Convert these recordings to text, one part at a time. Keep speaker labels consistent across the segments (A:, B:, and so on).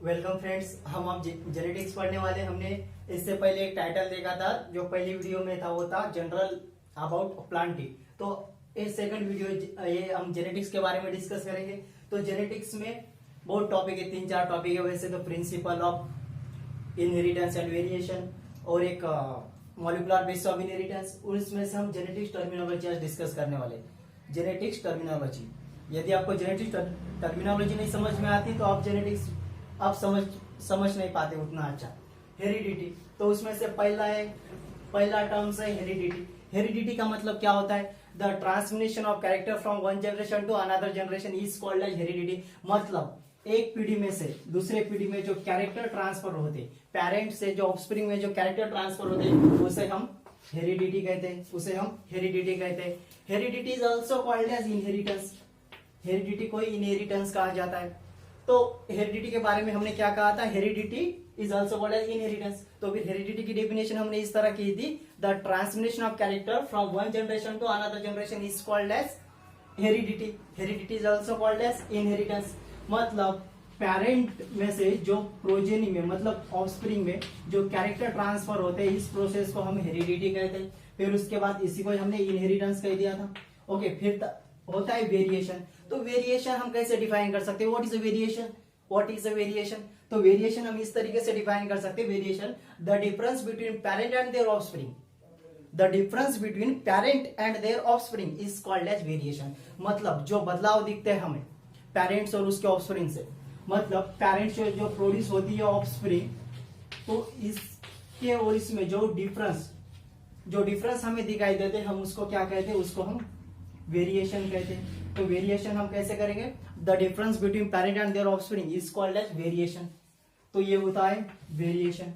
A: Welcome friends, हम अब genetics पढ़ने वाले। हमने इससे पहले एक टाइटल देखा था, जो पहली वीडियो में था वो था जनरल अबाउट प्लांटिंग। तो इस सेकंड वीडियो ये हम जेनेटिक्स के बारे में डिस्कस करेंगे। तो जेनेटिक्स में बहुत टॉपिक है, 3-4 टॉपिक है वैसे तो। Principle of inheritance and variation और एक मॉलिक्यूलर बेसिस ऑफ इनहेरिटेंस, उसमें से हम जेनेटिक्स टर्मिनोलॉजी आज डिस्कस करने वाले। जेनेटिक्स टर्मिनोलॉजी, यदि आपको जेनेटिक्स टर्मिनोलॉजी नहीं समझ में आती तो आप जेनेटिक्स आप समझ नहीं पाते उतना अच्छा। हेरिडिटी, तो उसमें से पहला टर्म्स है हेरिडिटी। हेरिडिटी का मतलब क्या होता है? The transmission of character from one generation to another generation is called as heredity. मतलब एक पीढ़ी में से दूसरे पीढ़ी में जो कैरेक्टर ट्रांसफर होते, पेरेंट से जो ऑफस्प्रिंग में जो कैरेक्टर ट्रांसफर होते, उसे हम हेरिडिटी कहते हैं। Heredity is also called as inheritance. Heredity को इनहेरिटेंस कहा जाता है। तो हेरिडिटी के बारे में हमने क्या कहा था? Heredity is also called as inheritance. तो फिर हेरिडिटी की डेफिनेशन हमने इस तरह की थी, the transmission of character from one generation to another generation is called as heredity. Heredity is also called as inheritance. मतलब पेरेंट में से जो प्रोजेनी में मतलब ऑफस्प्रिंग में जो कैरेक्टर ट्रांसफर होते हैं, इस प्रोसेस को हम हेरिडिटी कहते हैं। फिर उसके बाद इसी को हमने इनहेरिटेंस कह दिया था। ओके, फिर होता है वेरिएशन। तो वेरिएशन हम कैसे डिफाइन कर सकते हैं? What is a variation? तो वेरिएशन हम इस तरीके से डिफाइन कर सकते हैं। Variation, the difference between parent and their offspring. The difference between parent and their offspring is called as variation. मतलब जो बदलाव दिखते हैं हमें पेरेंट्स और उसके ऑफस्प्रिंग से, मतलब पेरेंट्स जो प्रोड्यूस होती है ऑफस्प्रिंग, तो इसके और इसमें जो डिफरेंस हमें दिखाई देते हैं, हम उसको क्या कहते हैं? उसको हम वेरिएशन कहते हैं। तो वेरिएशन हम कैसे करेंगे? The difference between parent and their offspring is called as variation. तो ये होता है वेरिएशन।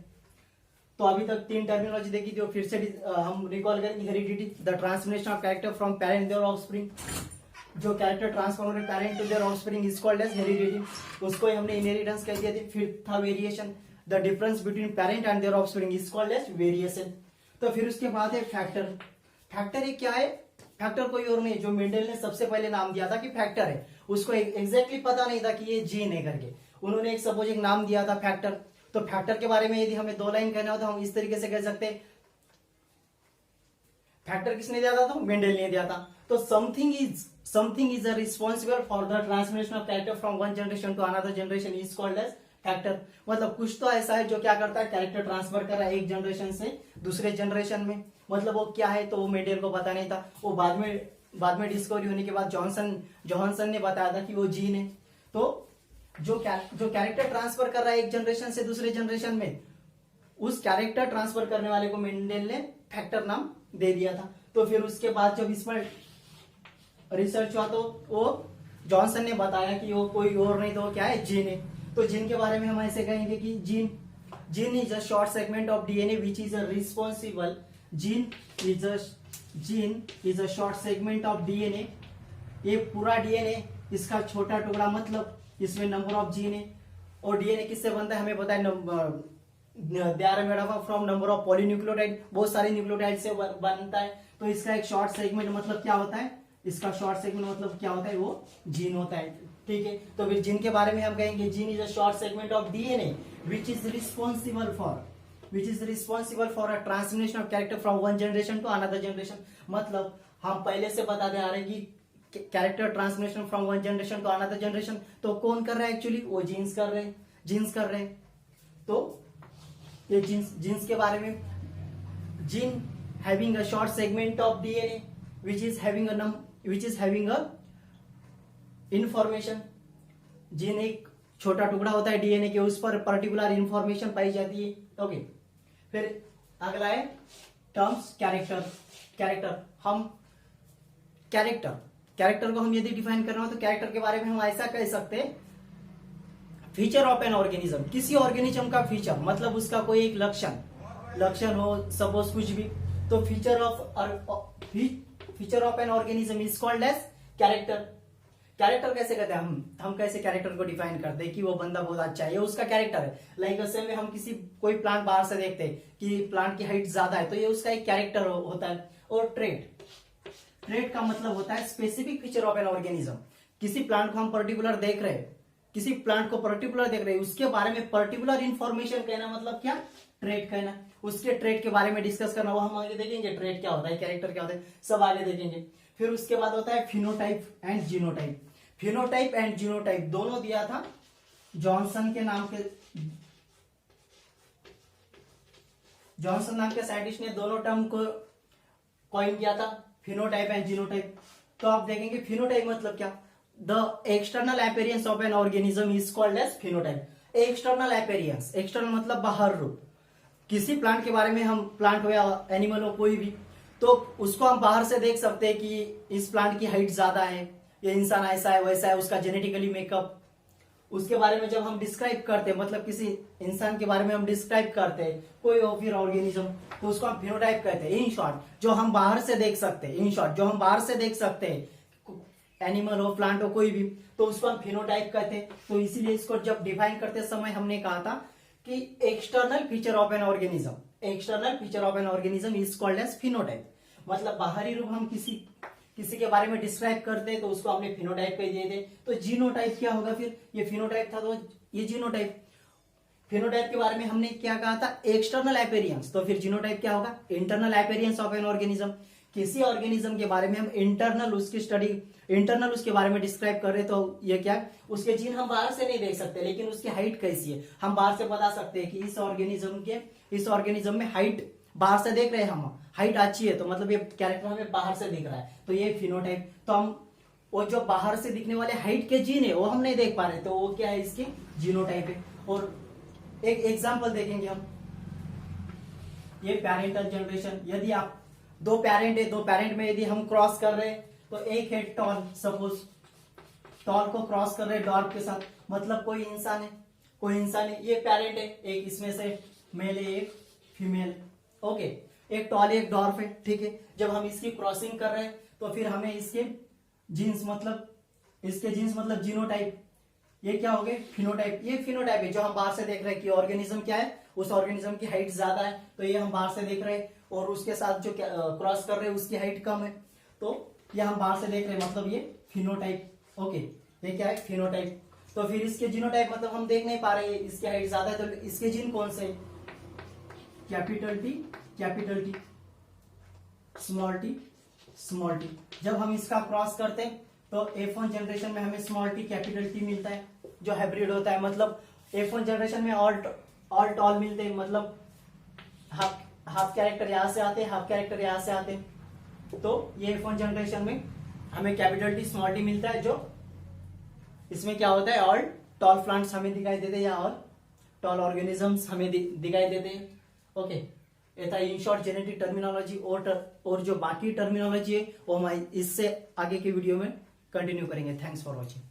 A: तो अभी तक 3 टर्मिनोलॉजी देखी थी, फिर से हम रिकॉल करेंगे। Heredity, the transmission of character from parent their offspring. जो कैरेक्टर ट्रांसफर हो रहे parent to their offspring is called as heredity. उसको ही हमने इनहेरिटेंस कह दिया था। फिर था variation, the difference between parent and their offspring is called as variation. तो फिर उसके बाद है फैक्टर। फैक्टर क्या है? फैक्टर कोई और नहीं, जो मेंडल ने सबसे पहले नाम दिया था कि फैक्टर है, उसको एग्जैक्टली पता नहीं था कि ये जीन है करके। उन्होंने एक नाम दिया था फैक्टर। तो फैक्टर के बारे में यदि हमें 2 लाइन कहना हो तो हम इस तरीके से कह सकते हैं, फैक्टर किसने दिया था? तो मेंडल ने दिया था। तो something is responsible for the transmission of character from one generation to another generation is called as factor. मतलब कुछ तो ऐसा है जो क्या करता है? कैरेक्टर ट्रांसफर कर रहा है एक जनरेशन से दूसरे जनरेशन में। मतलब वो क्या है तो वो मेंडल को पता नहीं था। वो बाद में डिस्कवरी होने के बाद जॉनसन ने बताया था कि वो जीन है। तो जो कैरेक्टर ट्रांसफर कर रहा है एक जनरेशन से दूसरे जनरेशन में, उस कैरेक्टर ट्रांसफर करने वाले को मेंडल ने फैक्टर नाम दे दिया था। तो फिर उसके बाद जब इस पर रिसर्च हुआ तो वो जॉनसन ने बताया कि वो कोई और नहीं तो क्या है? जीन है। तो जीन के बारे में हम ऐसे कहेंगे कि gene is a short segment of DNA which is responsible. Gene is a short segment of DNA. ये पूरा डीएनए, इसका छोटा टुकड़ा, मतलब इसमें नंबर ऑफ जीन है। और डीएनए किससे बनता है हमें पता है, they are made up from number of polynucleotide, बहुत सारे न्यूक्लियोटाइड से बनता है। तो इसका एक शॉर्ट सेगमेंट मतलब क्या होता है? इसका शॉर्ट सेगमेंट मतलब क्या होता है? वो जीन होता है। ठीक है, तो फिर जीन के बारे में हम कहेंगे gene is a short segment of DNA which is responsible for a transmission of character from one generation to another generation. मतलब हम पहले से बताते आ रहे हैं कि character transmission from one generation to another generation तो कौन कर रहा है? एक्चुअली वो जीन्स कर रहे हैं। तो ये जीन्स के बारे में, gene having a short segment of DNA which is having a information। Gene एक छोटा टुकड़ा होता है डीएनए के, उस पर पर्टिकुलर इंफॉर्मेशन पाई जाती है। ओके, फिर अगला है टर्म्स कैरेक्टर। हम कैरेक्टर को हम यदि डिफाइन करना हो तो कैरेक्टर के बारे में हम ऐसा कह सकते हैं, फीचर ऑफ एन ऑर्गेनिज्म। किसी ऑर्गेनिज्म का फीचर मतलब उसका कोई एक लक्षण हो, सपोज कुछ भी। तो feature of an organism is called as character कैसे कहते हैं? हम कैसे कैरेक्टर को डिफाइन करते हैं कि वो बंदा बहुत अच्छा है, ये उसका कैरेक्टर है। लाइक असल में हम कोई प्लांट बाहर से देखते हैं कि प्लांट की हाइट ज्यादा है, तो ये उसका एक कैरेक्टर होता है। और ट्रेट का मतलब होता है specific feature of an organism. किसी प्लांट को हम पर्टिकुलर देख रहे हैं किसी प्लांट को पर्टिकुलर देख रहे हैं, उसके बारे में पर्टिकुलर इंफॉर्मेशन कहना मतलब क्या, ट्रेट कहना। उसके ट्रेट के बारे में डिस्कस करना, वो हम आगे देखेंगे, ट्रेट क्या होता है, कैरेक्टर क्या होता है, सब आगे देखेंगे। फिर उसके बाद होता है phenotype and genotype. Phenotype and genotype दोनों दिया था जॉनसन नाम के साइंटिस्ट ने दोनों टर्म को कॉइन किया था, फिनोटाइप एंड जीनोटाइप। तो आप देखेंगे फिनोटाइप मतलब क्या, the external appearance of an organism is called as phenotype. External appearance, external मतलब बाहर रूप। किसी प्लांट के बारे में हम, प्लांट हो या एनिमल हो कोई भी, तो उसको हम बाहर से देख सकते हैं कि इस प्लांट की हाइट ज्यादा है, ये इंसान ऐसा है वैसा है, उसका जेनेटिकली मेकअप। उसके बारे में जब हम डिस्क्राइब करते हैं, मतलब किसी इंसान के बारे में हम डिस्क्राइब करते हैं, कोई हो फिर ऑर्गेनिज्म, तो उसको हम फिनोटाइप कहते हैं। इन शॉर्ट जो हम बाहर से देख सकते हैं, इन शॉर्ट जो हम बाहर से देख सकते हैं, एनिमल हो प्लांट हो कोई भी, तो उसको हम फिनोटाइप कहते हैं। तो इसीलिए इसको जब डिफाइन करते समय हमने कहा था कि external feature of an organism, external feature of an organism is called as phenotype. मतलब बाहरी रूप हम किसी के बारे में डिस्क्राइब करते हैं तो उसको हमने फिनोटाइप कह दिए थे। तो जीनोटाइप क्या होगा फिर, ये फिनोटाइप था तो ये जीनोटाइप। फिनोटाइप के बारे में हमने क्या कहा था, एक्सटर्नल अपीयरेंस, तो फिर जीनोटाइप क्या होगा, internal appearance of an organism. किसी ऑर्गेनिज्म के बारे में हम इंटरनल उसकी स्टडी, इंटरनल उसके बारे में डिस्क्राइब कर रहे हैं, तो ये क्या, उसके जीन हम बाहर से नहीं देख सकते, लेकिन उसकी हाइट कैसी है हम बाहर से बता सकते हैं कि इस ऑर्गेनिज्म में हाइट, बाहर से देख रहे हैं हम, हाइट अच्छी है, तो मतलब ये कैरेक्टर हमें बाहर से दिख रहा है, तो ये फिनोटाइप। तो हम वो जो बाहर से दिखने वाले हाइट के जीन है वो हम नहीं देख पा रहे, तो वो क्या है, इसकी जीनोटाइप है। और एक एग्जांपल देखेंगे हम, ये पैरेंटल जनरेशन। यदि आप दो पैरेंट है, दो पैरेंट में यदि हम क्रॉस कर रहे हैं, तो एक है टॉल, सपोज टॉल को क्रॉस कर रहे हैं डॉर्फ के साथ, मतलब कोई इंसान है, ये पैरेंट है, एक इसमें से मेल है एक फीमेल, ओके, एक टॉल एक डॉर्फ है, ठीक है। जब हम इसकी क्रॉसिंग कर रहे हैं तो फिर हमें इसके जीन्स मतलब जीनोटाइप, ये क्या हो गए, फिनोटाइप। ये फिनोटाइप है जो हम बाहर से देख रहे हैं कि ऑर्गेनिज्म क्या है, उस ऑर्गेनिज्म की हाइट ज्यादा है, तो ये हम बाहर से देख रहे हैं, और उसके साथ जो क्रॉस कर रहे हैं उसकी हाइट कम है, तो ये हम बाहर से देख रहे हैं, मतलब ये फिनोटाइप, ओके, ये क्या है, फिनोटाइप। तो फिर इसके जीनोटाइप मतलब हम देख नहीं पा रहे हैं, इसकी हाइट ज्यादा है, तो इसके जीन कौन से, कैपिटल टी, स्मॉल टी। जब हम इसका क्रॉस करते हैं तो F1 जनरेशन में हमें स्मॉल टी कैपिटल टी मिलता है, जो हाइब्रिड होता है। मतलब F1 जनरेशन में ऑल टॉल मिलते हैं, मतलब हाफ कैरेक्टर यहां से आते हैं, हाफ कैरेक्टर यहां से आते हैं। तो ये F1 जनरेशन में हमें कैपिटल टी स्मॉल टी मिलता है, जो इसमें क्या होता है, ऑल टॉल प्लांट्स हमें दिखाई देते हैं, या ऑल टॉल ऑर्गेनिजम्स हमें दिखाई देते हैं, ओके। ये था इन शॉर्ट जेनेटिक टर्मिनोलॉजी। और जो बाकी टर्मिनोलॉजी है वो हम इससे आगे के वीडियो में कंटिन्यू करेंगे। Thanks for watching.